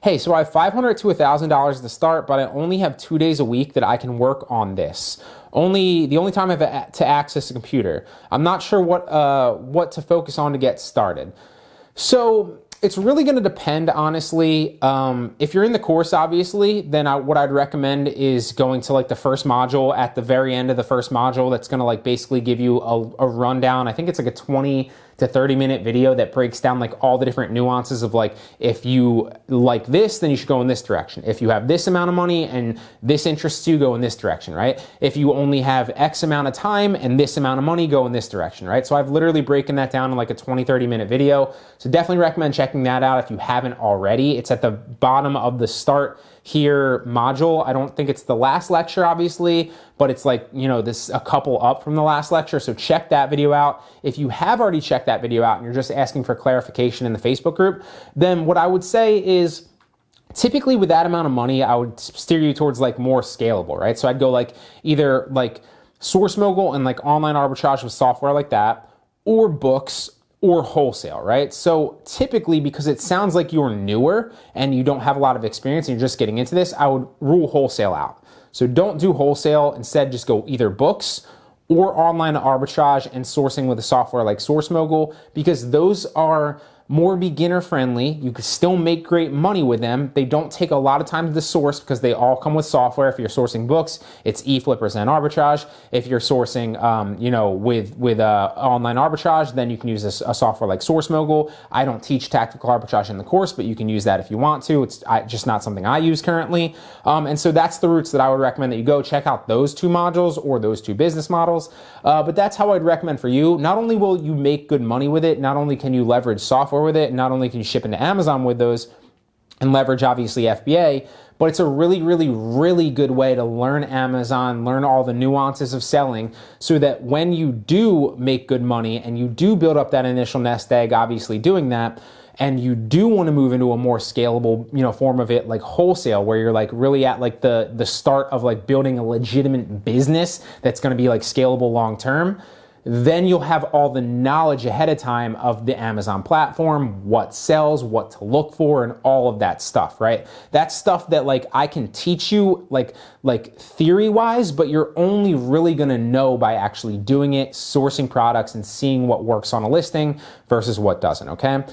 Hey, so I have $500 to $1,000 to start, but I only have 2 days a week that I can work on this. The only time I have to access a computer. I'm not sure what to focus on to get started. So it's really going to depend, honestly. If you're in the course, obviously, then what I'd recommend is going to like the first module. At the very end of the first module, that's going to like basically give you a rundown. I think it's like a 20 to 30-minute video that breaks down like all the different nuances of like, if you like this, then you should go in this direction. If you have this amount of money and this interests you, go in this direction, right? If you only have X amount of time and this amount of money, go in this direction, right? So I've literally broken that down in like a 20, 30-minute video. So definitely recommend checking that out if you haven't already. It's at the bottom of the Start Here module. I don't think it's the last lecture, obviously, but it's like, this a couple up from the last lecture. So check that video out. If you have already checked that video out and you're just asking for clarification in the Facebook group, then what I would say is, typically with that amount of money, I would steer you towards like more scalable, right? So I'd go like either like source mogul and like online arbitrage with software like that, or books, or wholesale, right? So typically, because it sounds like you're newer and you don't have a lot of experience and you're just getting into this, I would rule wholesale out. So don't do wholesale. Instead, just go either books or online arbitrage and sourcing with a software like Source Mogul, because those are more beginner friendly. You can still make great money with them. They don't take a lot of time to source because they all come with software. If you're sourcing books, it's eFlippers and arbitrage. If you're sourcing, with online arbitrage, then you can use a software like Source Mogul. I don't teach tactical arbitrage in the course, but you can use that if you want to. It's just not something I use currently. And so that's the routes that I would recommend that you go. Check out those two modules or those two business models. But that's how I'd recommend for you. Not only will you make good money with it, not only can you leverage software with it, not only can you ship into Amazon with those and leverage obviously FBA, but it's a really, really, really good way to learn Amazon, learn all the nuances of selling, so that when you do make good money and you do build up that initial nest egg, obviously doing that, and you do want to move into a more scalable, form of it, like wholesale, where you're like really at like the start of like building a legitimate business that's going to be like scalable long term, then you'll have all the knowledge ahead of time of the Amazon platform, what sells, what to look for, and all of that stuff, right? That's stuff that like I can teach you like theory wise, but you're only really gonna know by actually doing it, sourcing products and seeing what works on a listing versus what doesn't, okay?